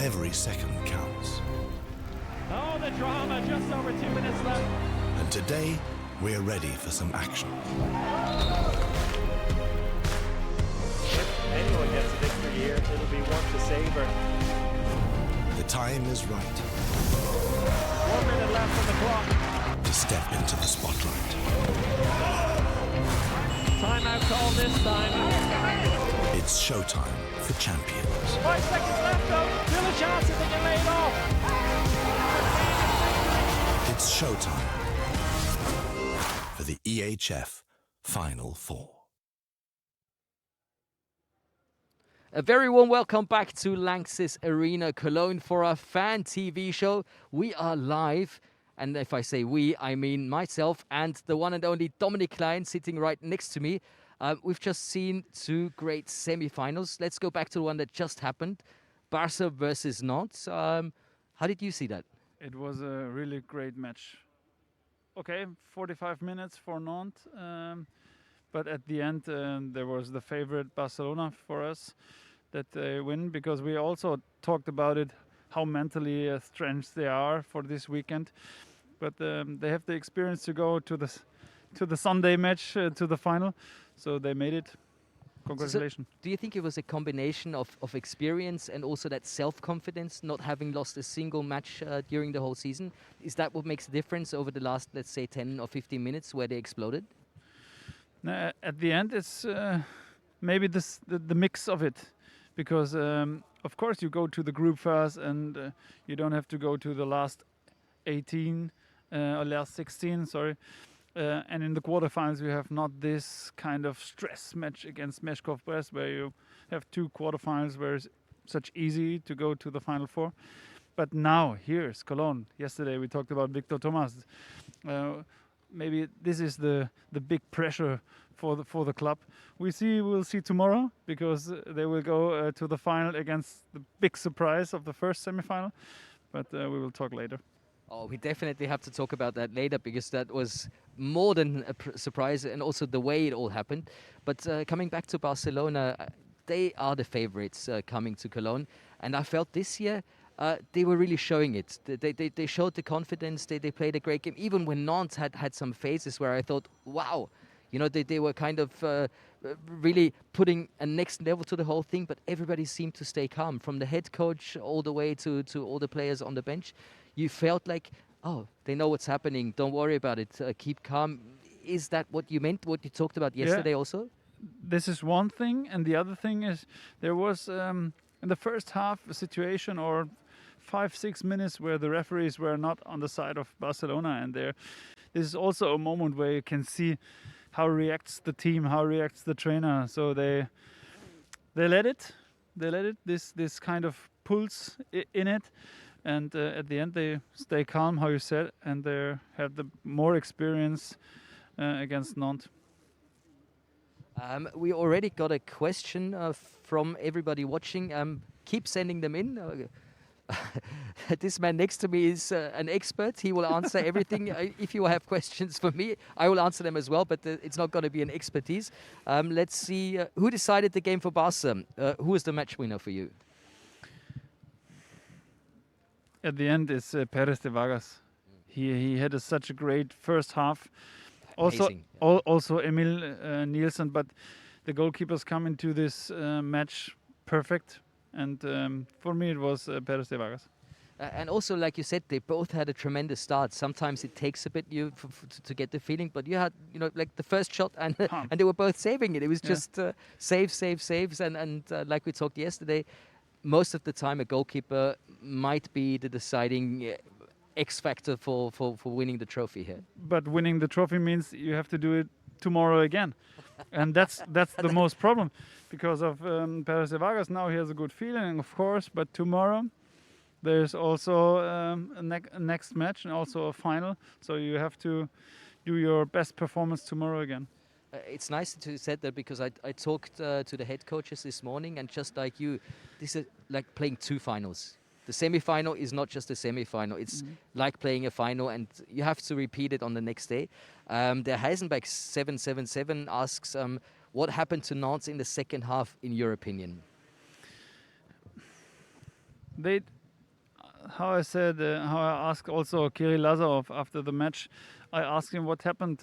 every second counts. Oh, the drama, just over 2 minutes left. And today, we're ready for some action. If anyone gets a victory here, it'll be one to savor. The time is right 1 minute left on the clock. to step into the spotlight. Timeout call this time. It's showtime for champions. 5 seconds left though. Still a chance if they can lay it off. It's showtime for the EHF Final 4. A very warm welcome back to Lanxess Arena Cologne for our fan TV show. We are live, and if I say we, I mean myself and the one and only Dominic Klein sitting right next to me. We've just seen two great semi-finals. Let's go back to the one that just happened, Barca versus Nantes. How did you see that? It was a really great match. Okay, 45 minutes for Nantes, but at the end there was the favorite Barcelona for us that they win, because we also talked about it, how mentally strength they are for this weekend. But they have the experience to go to the Sunday match, to the final, so they made it. Congratulations. So, do you think it was a combination of experience and also that self-confidence, not having lost a single match during the whole season? Is that what makes the difference over the last, let's say, 10 or 15 minutes where they exploded? At the end, it's maybe the mix of it, because of course you go to the group phase and you don't have to go to the last 18 or last 16, sorry. And in the quarterfinals, you have not this kind of stress match against Meshkov Brest, where you have two quarterfinals where it's such easy to go to the Final Four. But now, here's Cologne. Yesterday, we talked about Victor Thomas. Maybe this is the big pressure for the club. We'll see tomorrow, because they will go to the final against the big surprise of the first semifinal. But we will talk later. Oh, we definitely have to talk about that later, because that was more than a surprise, and also the way it all happened. But coming back to Barcelona, they are the favorites coming to Cologne. And I felt this year they were really showing it. They showed the confidence. They played a great game. Even when Nantes had some phases where I thought, wow, you know, they were kind of really putting a next level to the whole thing. But everybody seemed to stay calm, from the head coach all the way to all the players on the bench. You felt like, oh, they know what's happening. Don't worry about it. Keep calm. Is that what you meant, what you talked about yesterday also? This is one thing. And the other thing is, there was, in the first half, a situation or 5-6 minutes where the referees were not on the side of Barcelona. And this is also a moment where you can see how reacts the team, how reacts the trainer. So they let it. They let it, this kind of pulse in it. And at the end, they stay calm, how you said, and they have the more experience against Nantes. We already got a question from everybody watching. Keep sending them in. This man next to me is an expert. He will answer everything. If you have questions for me, I will answer them as well, but it's not going to be an expertise. Let's see. Who decided the game for Barca? Who is the match winner for you? At the end, it's Perez de Vargas. He had such a great first half. Amazing. Also Emil Nielsen, but the goalkeepers come into this match perfect. And for me, it was Perez de Vargas. And also, like you said, they both had a tremendous start. Sometimes it takes a bit to get the feeling, but you had, you know, like the first shot, and and they were both saving it. It was just saves, and like we talked yesterday, most of the time a goalkeeper might be the deciding X factor for winning the trophy here. But winning the trophy means you have to do it tomorrow again, and that's the most problem, because of Perez de Vargas. Now he has a good feeling, of course, but tomorrow there's also a next match and also a final, so you have to do your best performance tomorrow again. It's nice that you said that, because I talked to the head coaches this morning, and just like you, this is like playing two finals. The semi-final is not just a semi-final. It's like playing a final, and you have to repeat it on the next day. Der Heisenberg 777 asks, what happened to Nantes in the second half, in your opinion? how I said, how I asked also Kirill Lazarov after the match. I asked him what happened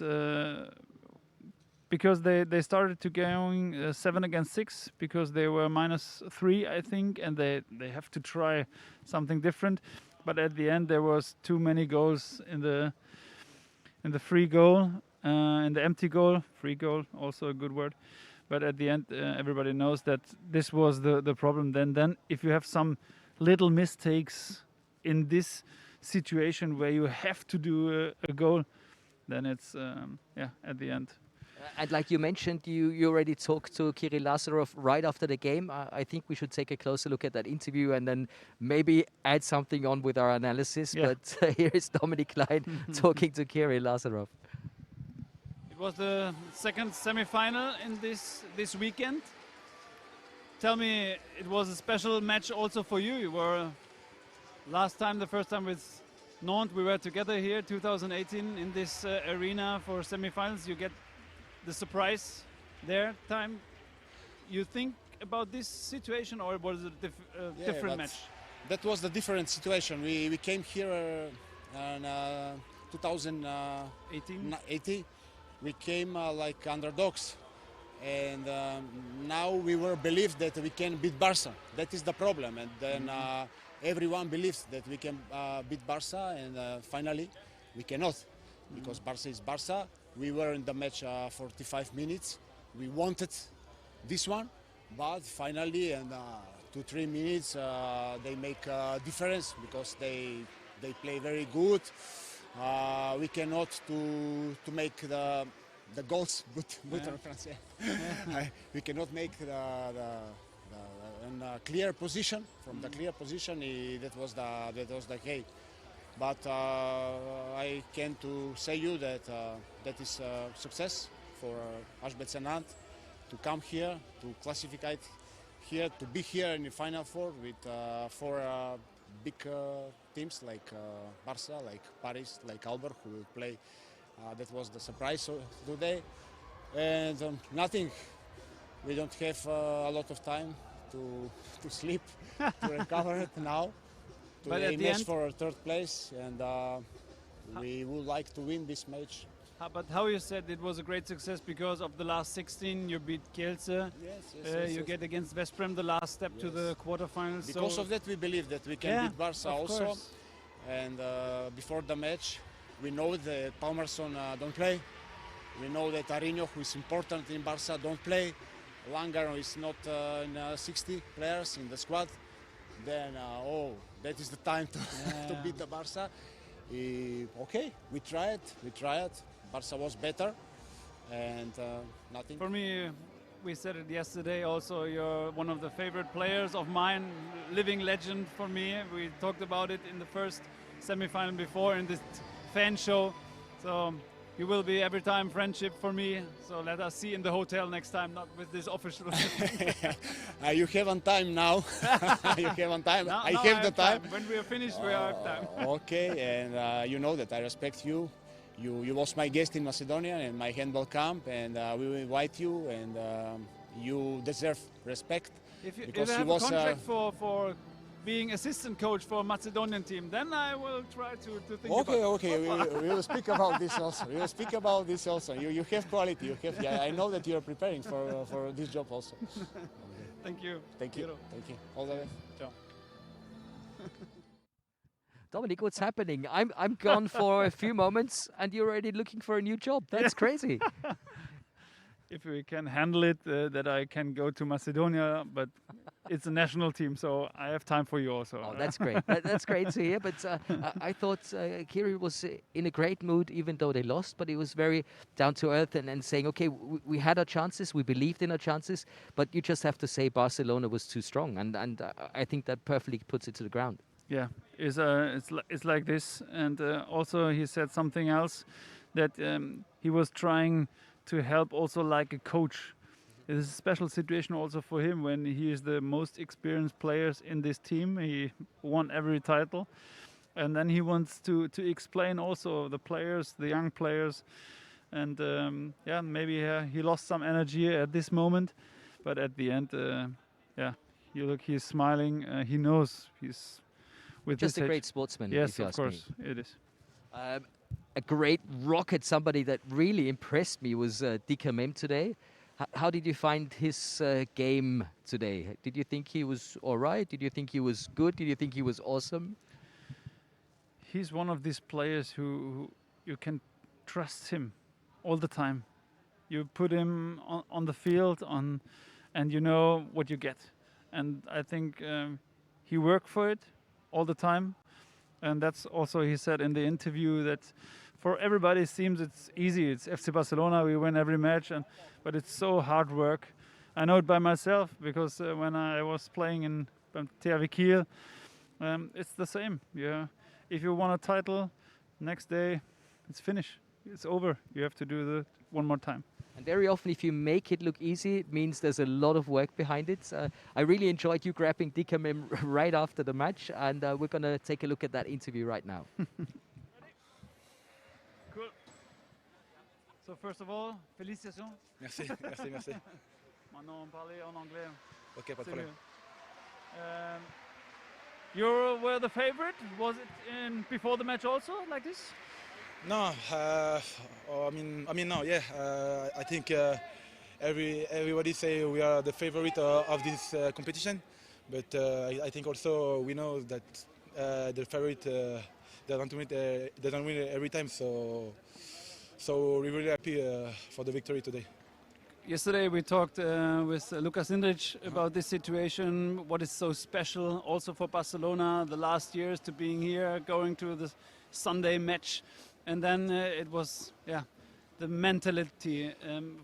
because they started to going 7 against 6 because they were -3, I think, and they have to try something different. But at the end, there was too many goals in the free goal, in the empty goal, free goal, also a good word. But at the end, everybody knows that this was the problem. Then if you have some little mistakes in this situation where you have to do a goal, then it's at the end. And like you mentioned, you already talked to Kirill Lazarov right after the game. I think we should take a closer look at that interview and then maybe add something on with our analysis. Yeah. But here is Dominic Klein talking to Kirill Lazarov. It was the second semi-final in this weekend. Tell me, it was a special match also for you. You were the first time with Nantes, we were together here 2018 in this arena for semi-finals. You get the surprise there time. You think about this situation, or was it a different match? That was the different situation. We came here in 2018. We came like underdogs, and now we were believed that we can beat Barca. That is the problem, and then everyone believes that we can beat Barca, and finally we cannot, because Barca is Barca. We were in the match 45 minutes. We wanted this one, but finally in 2-3 minutes they make a difference because they play very good. We cannot to make the goals, but en français. We cannot make in a clear position. From the clear position, that was the case. But I can to say you that that is a success for HBC Nantes to come here, to classify here, to be here in the Final Four with 4 big teams like Barca, like Paris, like Albert, who will play. That was the surprise today. And nothing. We don't have a lot of time to sleep, to recover it now. But To at aim the end, for 3rd place, and we would like to win this match. but how you said it was a great success because of the last 16, you beat Kielce. Yes, You get against Veszprém the last step to the quarterfinals. Because of that, we believe that we can beat Barca of also. course. And before the match, we know that Palmerson don't play. We know that Arinho, who is important in Barca, don't play. Langer is not in 60 players in the squad. Then, that is the time to beat the Barca. Okay, we tried. Barca was better, and nothing. For me, we said it yesterday also, you're one of the favorite players of mine, living legend for me. We talked about it in the first semi-final before in this fan show. So you will be every time friendship for me. So let us see in the hotel next time, not with this official. You have on time now. You have on time. Now I have the time. When we are finished, we have time. Okay, and you know that I respect you. You was my guest in Macedonia and my handball camp, and we will invite you, and you deserve respect. If you because have he a was contract for being assistant coach for Macedonian team, then I will try to think about it. Okay. We will speak about this also. We will speak about this also. You have quality. You have. Yeah, I know that you are preparing for this job also. Thank you. Thank you. Thank you. All the best. Ciao. Dominic, what's happening? I'm gone for a few moments and you're already looking for a new job. That's crazy. If we can handle it, that I can go to Macedonia, but it's a national team, so I have time for you also. Oh, that's great. That's great to hear. But I thought Kiri was in a great mood, even though they lost. But he was very down to earth and saying, "Okay, we had our chances. We believed in our chances. But you just have to say Barcelona was too strong." And I think that perfectly puts it to the ground. Yeah, it's like this. And also he said something else, that he was trying to help also like a coach. It is a special situation also for him when he is the most experienced players in this team. He won every title, and then he wants to explain also the players, the young players, and maybe he lost some energy at this moment, but at the end, you look, he's smiling. He knows he's with Just this a age. great sportsman, Yes, if you of ask me. course, it is. A great rocket, somebody that really impressed me was Dika Mem today. How did you find his game today? Did you think he was all right? Did you think he was good? Did you think he was awesome? He's one of these players who you can trust him all the time. You put him on the field and you know what you get. And I think he worked for it all the time. And that's also, he said in the interview, that for everybody it seems it's easy. It's FC Barcelona, we win every match, but it's so hard work. I know it by myself because when I was playing in THW Kiel, it's the same. Yeah, if you won a title, next day it's finished. It's over. You have to do it one more time. And very often, if you make it look easy, it means there's a lot of work behind it. I really enjoyed you grabbing Dika Mem right after the match, and we're going to take a look at that interview right now. Cool. So first of all, félicitations. Merci, merci, merci. Maintenant on parlait en anglais. Ok, pas de C'est problème. mieux. You were the favorite. Was it in before the match also like this? No, I mean, no, yeah. I think everybody say we are the favorite of this competition, but I think also we know that the favorite doesn't win every time. So we're really happy for the victory today. Yesterday we talked with Lukas Indrich about this situation, what is so special also for Barcelona, the last years to being here, going to the Sunday match. And then it was, the mentality.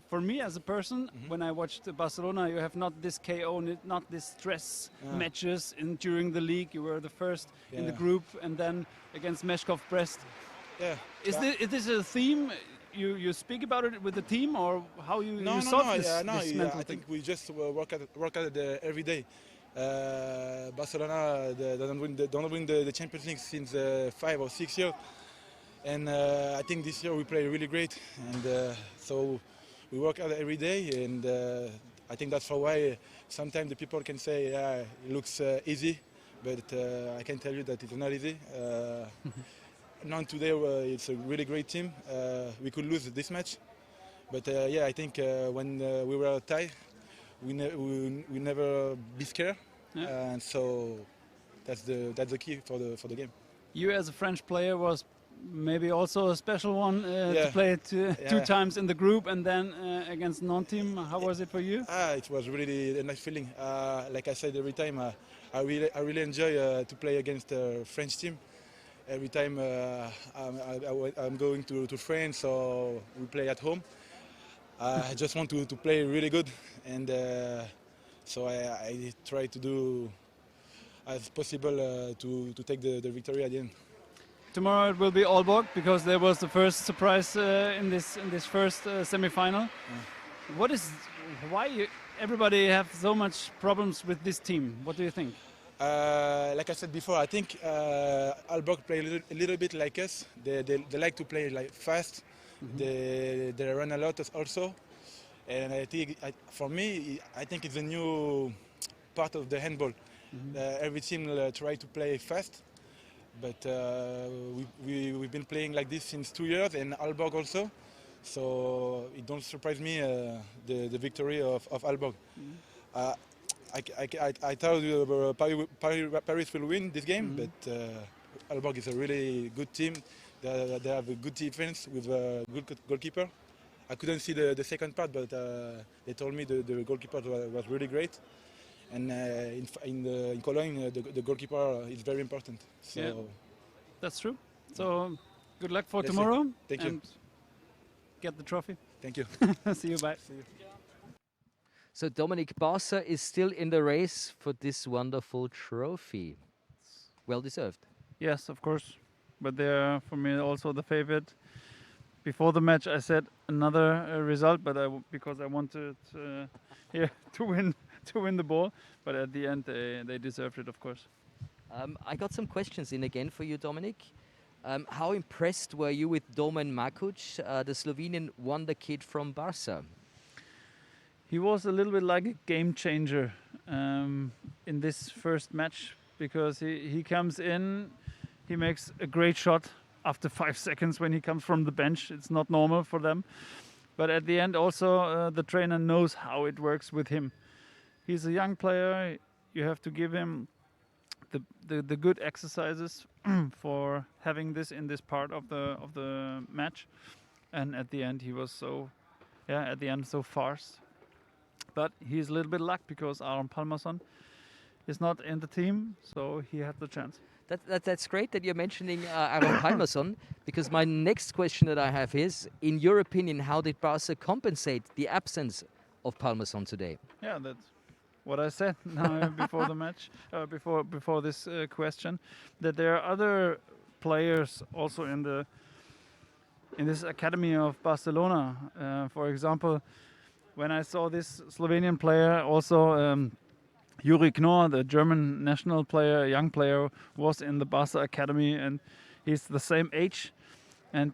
For me as a person, when I watched Barcelona, you have not this KO, not this stress matches during the league. You were the first in the group, and then against Meshkov Brest. Yeah. Is this a theme? You speak about it with the team, or how you solve this mental I thing? think we just work at it every day. Barcelona don't win the Champions League since 5 or 6 years. And I think this year we play really great, and so we work out every day, and I think that's why sometimes the people can say, yeah, it looks easy, but I can tell you that it's not easy. Not today, it's a really great team. We could lose this match, but I think when we were tied, we never be scared, and so that's the key for the game. You as a French player was maybe also a special one to play it two times in the group and then against non-team. How was it for you? It was really a nice feeling. Like I said every time, I really enjoy to play against a French team. Every time I'm going to France or we play at home, I just want to play really good, and so I try to do as possible to take the victory at the end. Tomorrow it will be Aalborg because there was the first surprise in this first semi-final. Why everybody have so much problems with this team? What do you think? Like I said before, I think Aalborg play a little bit like us. They like to play like fast. They run a lot also, and I think for me I think it's a new part of the handball. Every team try to play fast. But we've been playing like this since 2 years, and Aalborg also. So it don't surprise me the victory of Aalborg. I thought Paris will win this game, but Aalborg is a really good team. They have a good defense with a good goalkeeper. I couldn't see the second part, but they told me the goalkeeper was really great. And in Cologne, the goalkeeper is very important. So yeah, that's true. So good luck for tomorrow. Thank you. And get the trophy. Thank you. See you. Bye. See you. So Dominic, Barca is still in the race for this wonderful trophy. Well deserved. Yes, of course. But they're, for me, also the favorite. Before the match, I said another result, but because I wanted to win the ball. But at the end, they deserved it, of course. I got some questions in again for you, Dominic. How impressed were you with Domen Makuc, the Slovenian wonder kid from Barca? He was a little bit like a game changer in this first match because he comes in, he makes a great shot after 5 seconds when he comes from the bench. It's not normal for them. But at the end also the trainer knows how it works with him. He's a young player. You have to give him the good exercises for having this in this part of the match. And at the end he was so fast. But he's a little bit lucky because Aron Palmason is not in the team, so he had the chance. That's great that you're mentioning Aron Palmason, because my next question that I have is, in your opinion, how did Barca compensate the absence of Palmason today? Yeah, that's what I said now before the match, before this question, that there are other players also in this academy of Barcelona. For example, when I saw this Slovenian player, also Juri Knorr, the German national player, young player, was in the Barca academy, and he's the same age. And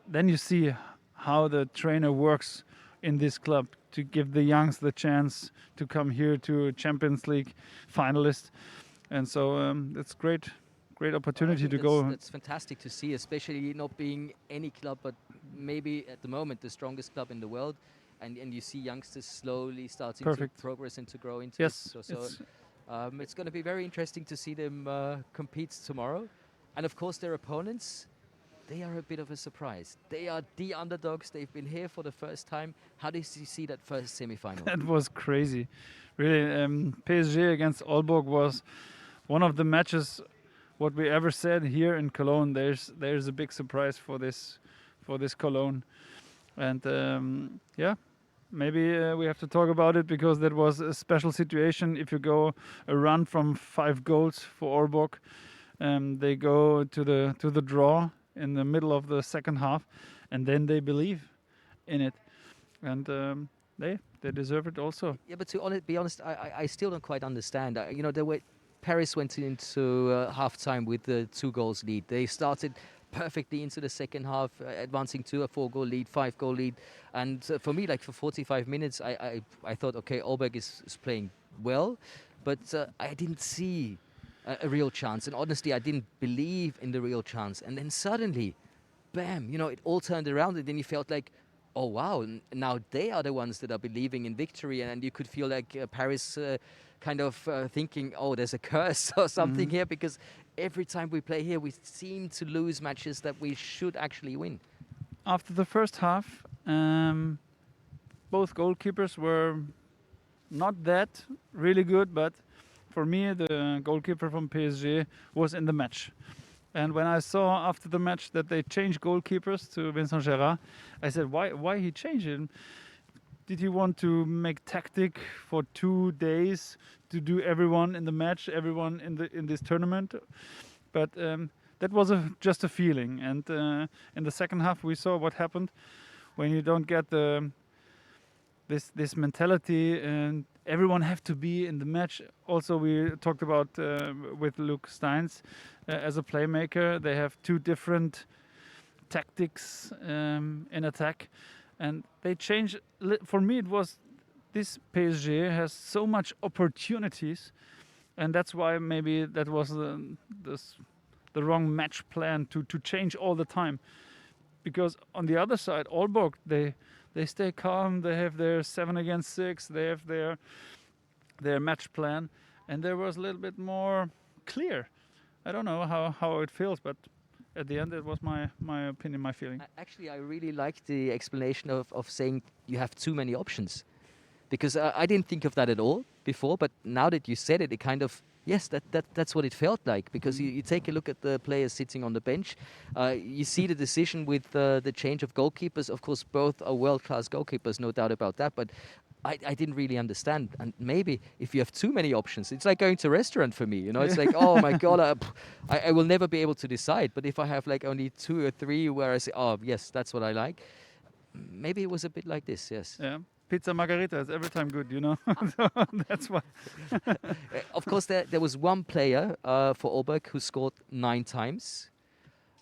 then you see how the trainer works in this club to give the youngs the chance to come here to a Champions League finalist. And so it's great opportunity to go. That's fantastic to see, especially not being any club, but maybe at the moment the strongest club in the world. And you see youngsters slowly starting to progress and to grow into it. So it's going to be very interesting to see them compete tomorrow. And of course their opponents, they are a bit of a surprise. They are the underdogs. They've been here for the first time. How did you see that first semi-final? That was crazy. Really, PSG against Aalborg was one of the matches what we ever said here in Cologne. There's a big surprise for this Cologne. And maybe we have to talk about it because that was a special situation. If you go a run from 5 goals for Aalborg, they go to the draw in the middle of the second half, and then they believe in it, and they deserve it also. Yeah, but to be honest, I still don't quite understand. Paris went into half-time with the 2 goals lead. They started perfectly into the second half, advancing to a 4-goal lead, 5-goal lead. And for me, like for 45 minutes, I thought, okay, Aalborg is playing well, but I didn't see a real chance. And honestly, I didn't believe in the real chance. And then suddenly, bam, it all turned around. And then you felt like, oh, wow, now they are the ones that are believing in victory. And you could feel like Paris kind of thinking, oh, there's a curse or something here, because every time we play here, we seem to lose matches that we should actually win. After the first half, both goalkeepers were not that really good, but for me, the goalkeeper from PSG was in the match. And when I saw after the match that they changed goalkeepers to Vincent Gérard, I said, why he changed him? Did he want to make tactic for 2 days to do everyone in the match, everyone in this tournament? But that was just a feeling. And in the second half, we saw what happened when you don't get this mentality, and everyone have to be in the match. Also, we talked about with Luke Steins as a playmaker. They have 2 different tactics in attack. And they changed. For me, it was this PSG has so much opportunities, and that's why maybe that was the wrong match plan to change all the time. Because on the other side, Aalborg, they stay calm. They have their 7 against 6. They have their match plan, and there was a little bit more clear. I don't know how it feels, but at the end, it was my opinion, my feeling. Actually, I really like the explanation of saying you have too many options, because I didn't think of that at all before. But now that you said it, it kind of, yes, that's what it felt like. Because you take a look at the players sitting on the bench, you see the decision with the change of goalkeepers. Of course, both are world-class goalkeepers, no doubt about that. But I didn't really understand. And maybe if you have too many options, it's like going to a restaurant for me. It's like, oh my God, I will never be able to decide. But if I have like only 2 or 3 where I say, oh yes, that's what I like, maybe it was a bit like this, yes. Yeah. Pizza margarita is every time good, so that's why. Of course, there was one player for Aalborg who scored 9 times.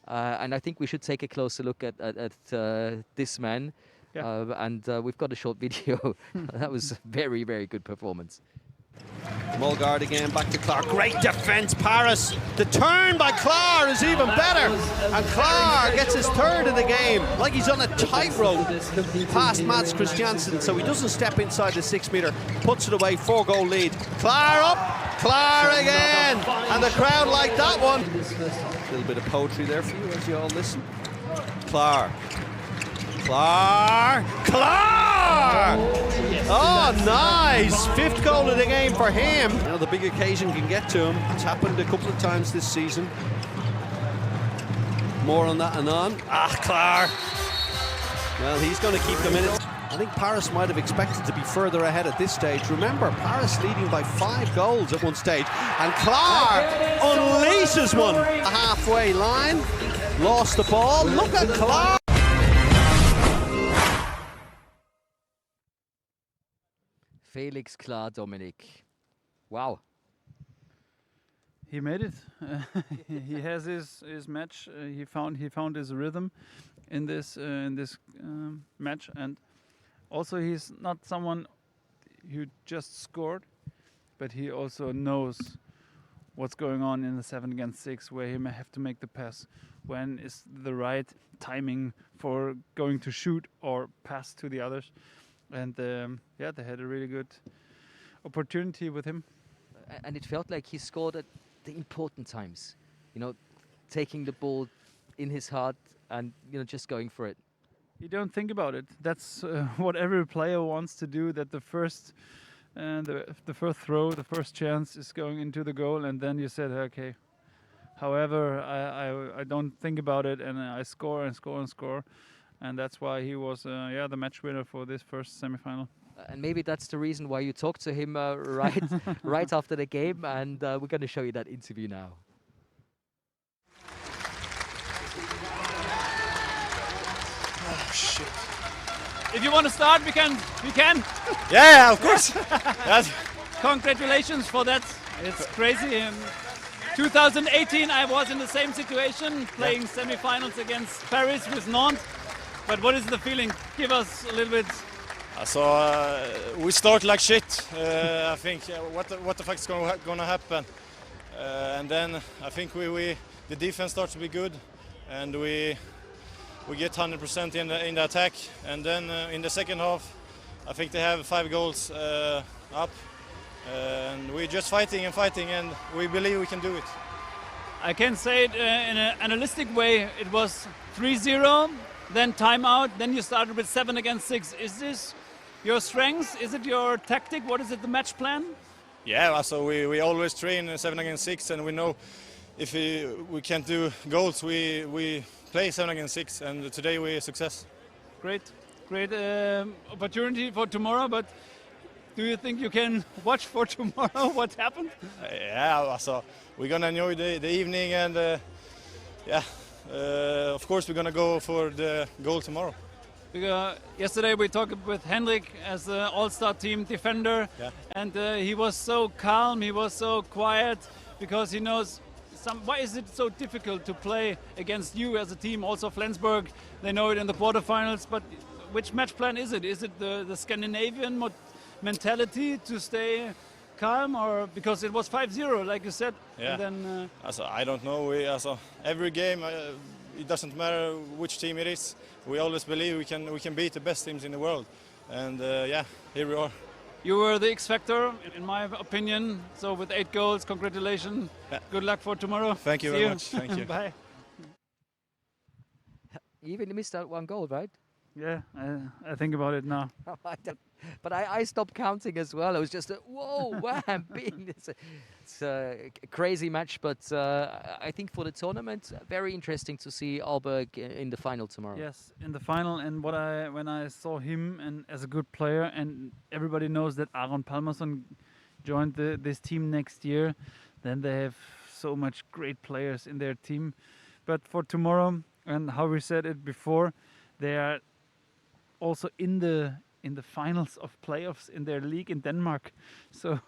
And I think we should take a closer look at this man. Yeah. And we've got a short video. That was a very, very good performance. Mulgard again, back to Clark. Great defence, Paris. The turn by Clark is even better. And Clark gets his third of the game. Like he's on a tightrope past Mats Christiansen. So he doesn't step inside the 6 metre. Puts it away, 4-goal lead. Clark up, Clark again. And the crowd like that one. A little bit of poetry there for you as you all listen. Clark. Clark! Clark! Oh, nice! 5th goal of the game for him. You know, the big occasion can get to him. It's happened a couple of times this season. More on that anon. Clark! Well, he's going to keep them in it. I think Paris might have expected to be further ahead at this stage. Remember, Paris leading by 5 goals at one stage. And Clark unleashes one. A halfway line. Lost the ball. Look at Clark! Felix Klar, Dominic. Wow. He made it. He has his match. He found his rhythm in this match, and also he's not someone who just scored, but he also knows what's going on in the 7 against 6, where he may have to make the pass, when is the right timing for going to shoot or pass to the others. And yeah, they had a really good opportunity with him. And it felt like he scored at the important times. You know, taking the ball in his heart and, you know, just going for it. You don't think about it. That's what every player wants to do, that the first throw, the first chance is going into the goal, and then you said, okay. However, I don't think about it, and I score and score and score. And that's why he was the match winner for this first semi-final. And maybe that's the reason why you talked to him right after the game, and we're going to show you that interview now. Oh shit! If you want to start, we can. Yeah, of course. Yes. Congratulations for that. It's crazy. In 2018, I was in the same situation, playing semi-finals against Paris with Nantes. But what is the feeling? Give us a little bit. So we start like shit. I think what the fuck is gonna happen? And then I think the defense starts to be good, and we get 100% in the attack. And then in the second half, I think they have 5 goals up, and we're just fighting, and we believe we can do it. I can say it in an analytic way. It was 3-0. Then timeout, then you started with 7 against 6. Is this your strength? Is it your tactic? What is it, the match plan? Yeah, so we always train 7 against 6, and we know if we can't do goals, we play 7 against 6, and today we success. Great opportunity for tomorrow, but do you think you can watch for tomorrow what happened? Yeah, so we're gonna enjoy the evening, and yeah. Of course, we're going to go for the goal tomorrow. Yesterday we talked with Hendrik as the all-star team defender, and he was so calm, he was so quiet, because he knows why is it so difficult to play against you as a team. Also Flensburg, they know it in the quarterfinals, but which match plan is it? Is it the Scandinavian mentality to stay calm, or because it was 5-0 like you said? Yeah. And then, I don't know. Every game, it doesn't matter which team it is. We always believe we can beat the best teams in the world, and yeah, here we are. You were the X factor, in my opinion. So with 8 goals, congratulations. Yeah. Good luck for tomorrow. Thank you very much. Thank you. Bye. You even missed out 1 goal, right? Yeah, I think about it now. But I stopped counting as well. It was just a whoa, wham, bing. It's a crazy match, but I think for the tournament, very interesting to see Aalborg in the final tomorrow. Yes, in the final, and when I saw him and as a good player, and everybody knows that Aron Palmason joined this team next year, then they have so much great players in their team. But for tomorrow, and how we said it before, they are also in the finals of playoffs in their league in Denmark. So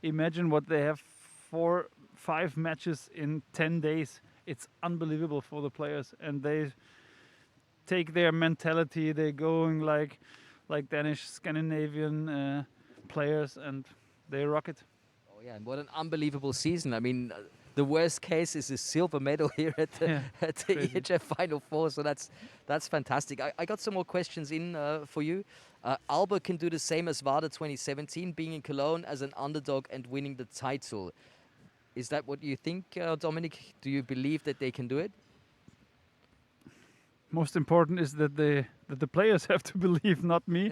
imagine what they have, 4-5 matches in 10 days. It's unbelievable for the players, and they take their mentality. They're going like Danish, Scandinavian players, and they rock it. Oh yeah, and what an unbelievable season. I mean, the worst case is a silver medal here at the, at the EHF Final Four, so that's fantastic. I got some more questions in for you. Alba can do the same as Vada 2017, being in Cologne as an underdog and winning the title. Is that what you think, Dominic? Do you believe that they can do it? Most important is that the players have to believe, not me.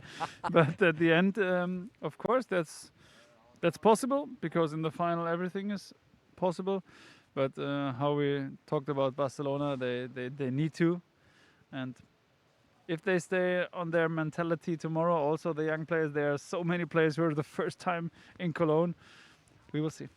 But at the end, of course, that's possible, because in the final everything is possible. But how we talked about Barcelona, they need to, and if they stay on their mentality tomorrow, also the young players, there are so many players who are the first time in Cologne. We will see.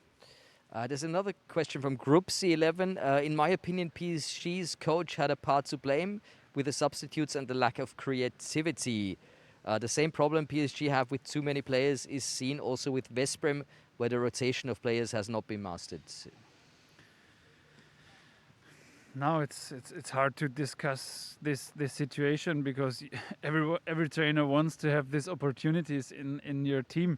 There's another question from Group C11. In my opinion, PSG's coach had a part to blame with the substitutes and the lack of creativity. The same problem PSG have with too many players is seen also with Veszprém, where the rotation of players has not been mastered. Now it's hard to discuss this situation, because every trainer wants to have these opportunities in your team.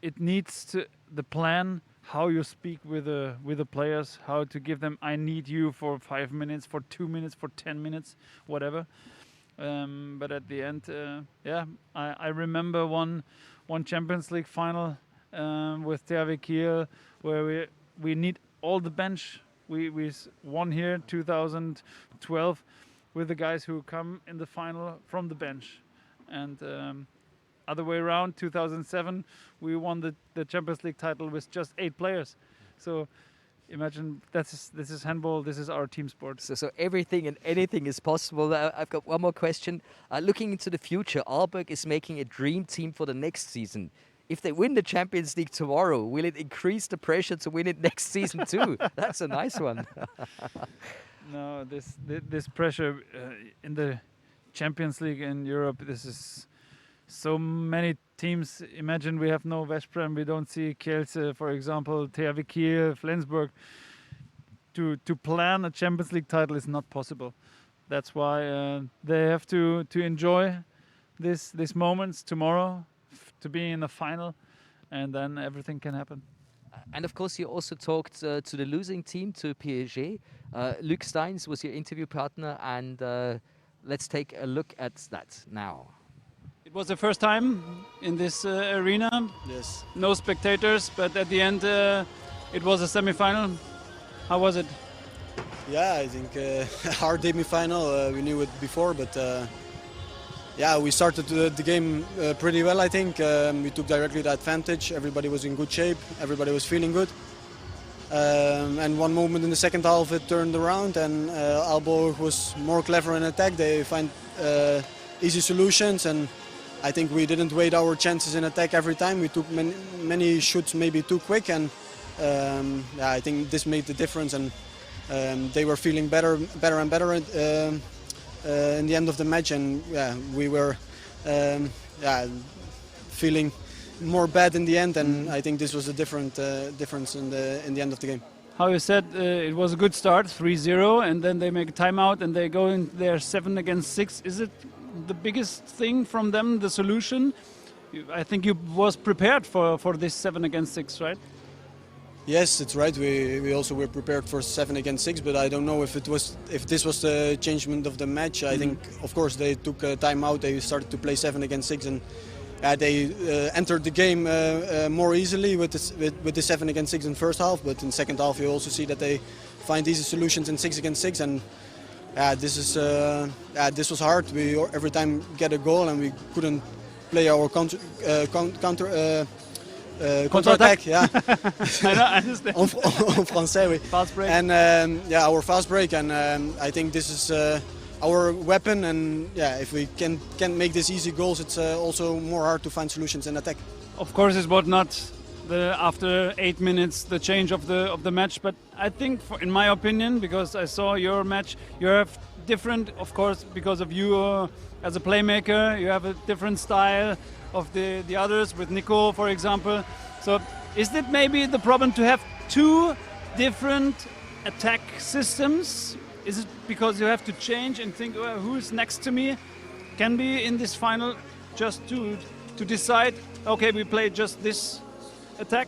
It needs to the plan, how you speak with the players, how to give them, I need you for 5 minutes, for 2 minutes, for 10 minutes, whatever. But at the end, I remember one Champions League final with THW Kiel, where we need all the bench. We won here 2012 with the guys who come in the final from the bench, and other way around, 2007 we won the Champions League title with just 8 players. So imagine this is handball, this is our team sport. So everything and anything is possible. I've got one more question. Looking into the future, Aalborg is making a dream team for the next season. If they win the Champions League tomorrow, will it increase the pressure to win it next season too? That's a nice one. No, this pressure in the Champions League in Europe, this is so many teams. Imagine we have no Veszprém, we don't see Kielce, for example, THW Kiel, Flensburg. To plan a Champions League title is not possible. That's why they have to enjoy these moments tomorrow, to be in the final, and then everything can happen. And of course, you also talked to the losing team, to PSG. Luc Steins was your interview partner, and let's take a look at that now. It was the first time in this arena. Yes. No spectators, but at the end it was a semi-final. How was it? Yeah, I think a hard semi-final. We knew it before, but yeah, we started the game pretty well, I think. We took directly the advantage. Everybody was in good shape. Everybody was feeling good. And one moment in the second half it turned around, and Aalborg was more clever in attack. They find easy solutions, and I think we didn't wait our chances in attack every time. We took many shoots maybe too quick, and yeah, I think this made the difference, and they were feeling better and better in the end of the match, and yeah, we were feeling more bad in the end, and I think this was a difference in the end of the game. How you said, it was a good start, 3-0, and then they make a timeout and they go in there 7 against 6. Is it the biggest thing from them, the solution? I think you was prepared for this 7 against 6, right? Yes, it's right. We also were prepared for 7 against 6, but I don't know if this was the changement of the match. I think, of course, they took a timeout. They started to play 7 against 6, and they entered the game more easily with the 7 against 6 in first half. But in second half, you also see that they find easy solutions in 6 against 6, and this was hard. We every time get a goal, and we couldn't play our counter attack. Yeah, I understand. en français, oui. Fast break. And yeah, our fast break, and I think this is our weapon. And yeah, if we can't make these easy goals, it's also more hard to find solutions in attack. Of course, it was not after 8 minutes the change of the match, but I think, in my opinion, because I saw your match, you have different, of course, because of you as a playmaker, you have a different style of the others, with Nico, for example. So is it maybe the problem to have 2 different attack systems? Is it because you have to change and think, well, who's next to me? Can be in this final just to decide, okay, we play just this attack?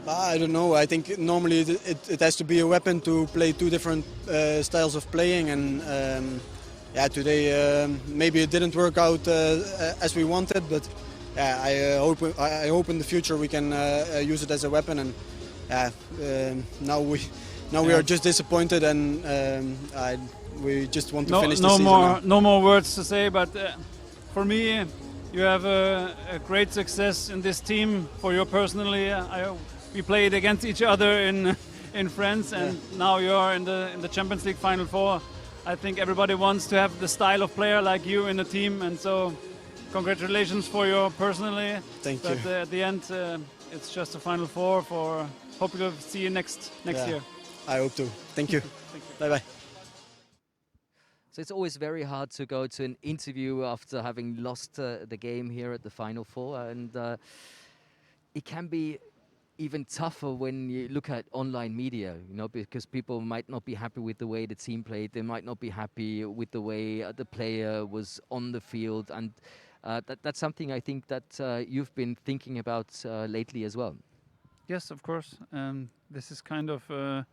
I don't know. I think normally it has to be a weapon to play two different styles of playing, and yeah, today maybe it didn't work out as we wanted, but I hope in the future we can use it as a weapon. And now we are just disappointed, and we just want to finish the season now. No more words to say, but for me, you have a great success in this team. For you personally, we played against each other in France, and now you are in the Champions League Final Four. I think everybody wants to have the style of player like you in the team, and so congratulations for you personally. Thank you. But at the end, it's just a Final Four. Hope to see you next year. I hope to. Thank you. Thank you. Bye bye. So it's always very hard to go to an interview after having lost the game here at the Final Four, and it can be even tougher when you look at online media, because people might not be happy with the way the team played. They might not be happy with the way the player was on the field, and that's something I think that you've been thinking about lately as well. Yes, of course. This is kind of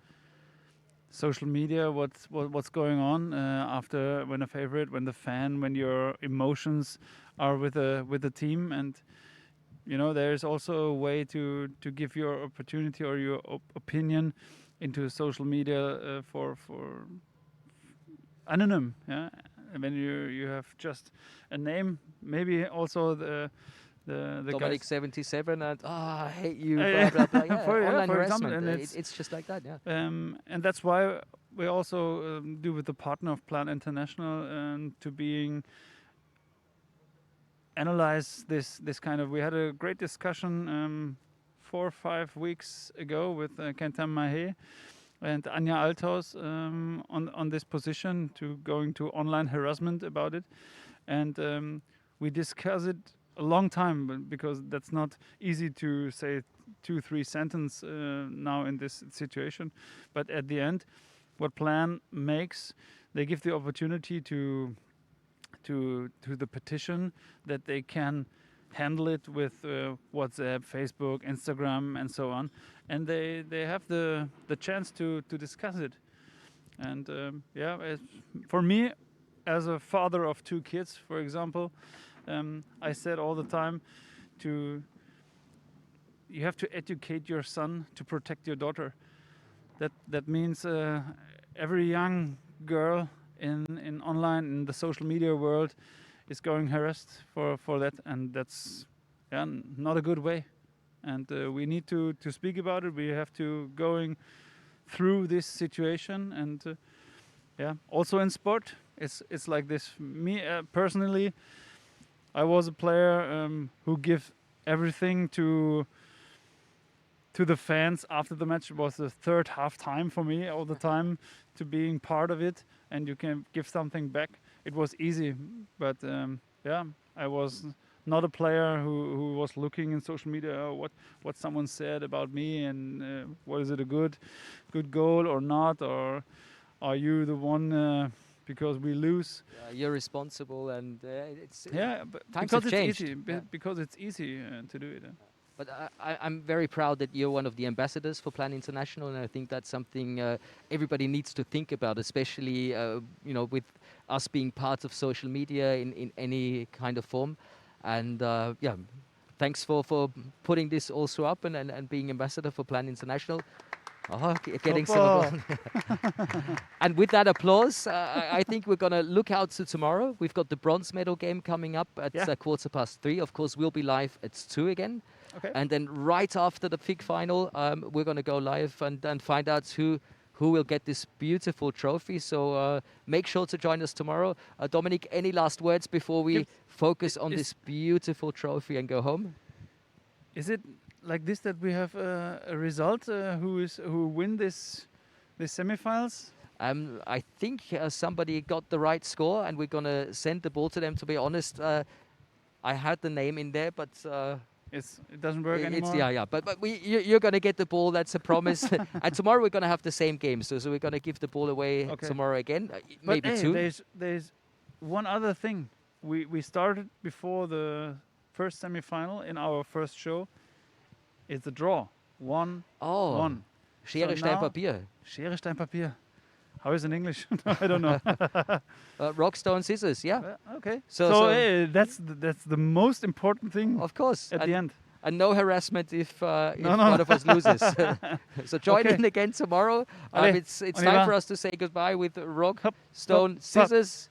social media. What's going on after when a favorite, when the fan, when your emotions are with the team, and there is also a way to give your opportunity or your opinion into social media for anonym. Yeah, and when you have just a name, maybe also the Dominic 77 and I hate you, blah blah blah. Yeah, online harassment. Example, it's just like that. Yeah. And that's why we also do with the partner of Plan International to being analyze this kind of. We had a great discussion 4 or 5 weeks ago with Kentan Mahe and Anja Althaus on this position to going to online harassment about it, and we discuss it a long time because that's not easy to say 2-3 sentences now in this situation. But at the end, what Plan makes, they give the opportunity to the petition that they can handle it with WhatsApp, Facebook, Instagram, and so on, and they have the chance to discuss it. And for me, as a father of 2 kids, for example, I said all the time you have to educate your son to protect your daughter. That means every young girl in online, in the social media world, is going harassed for that, and that's not a good way. And we need to speak about it. We have to going through this situation, and also in sport, it's like this. Me personally, I was a player who give everything to the fans after the match. It was the third half time for me all the time to being part of it, and you can give something back. It was easy, but I was not a player who was looking in social media what someone said about me, and was it a good goal or not, or are you the one because we lose? You're responsible, and it's but times because have changed. Because it's easy to do it. But I'm very proud that you're one of the ambassadors for Plan International, and I think that's something everybody needs to think about, especially with us being part of social media in any kind of form. And thanks for putting this also up and being ambassador for Plan International. Oh, getting some applause. And with that applause, I think we're going to look out to tomorrow. We've got the bronze medal game coming up at 3:15. Of course, we'll be live at 2 again. Okay. And then right after the FIG final, we're going to go live and find out who will get this beautiful trophy. So make sure to join us tomorrow. Dominic, any last words before we focus on this beautiful trophy and go home? Is it like this that we have a result who win this semifinals? I think somebody got the right score, and we're going to send the ball to them. To be honest, I had the name in there, but it doesn't work anymore. But you're going to get the ball. That's a promise. And tomorrow we're going to have the same game, so we're going to give the ball away tomorrow again, maybe but, 2. There's one other thing. We started before the first semifinal in our first show. It's a draw. 1-1. Oh, Schere, Stein, now- Papier. Schere, Stein, Papier. How is it in English? I don't know. Rock, stone, scissors. Yeah, Okay. So- So, so- that's the most important thing of course. at the end. And no harassment if No. one of us loses. So join Okay. in again tomorrow. Allez, It's on y time va. for us to say goodbye with rock, Hop, stone, hop, scissors.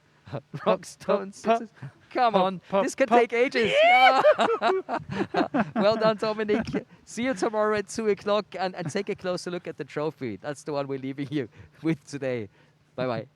Rock, stone, hop, scissors. Come hop, on, hop, this can hop. take ages. Well done, Dominic. See you tomorrow at 2 o'clock and take a closer look at the trophy. That's the one we're leaving you with today. Bye-bye.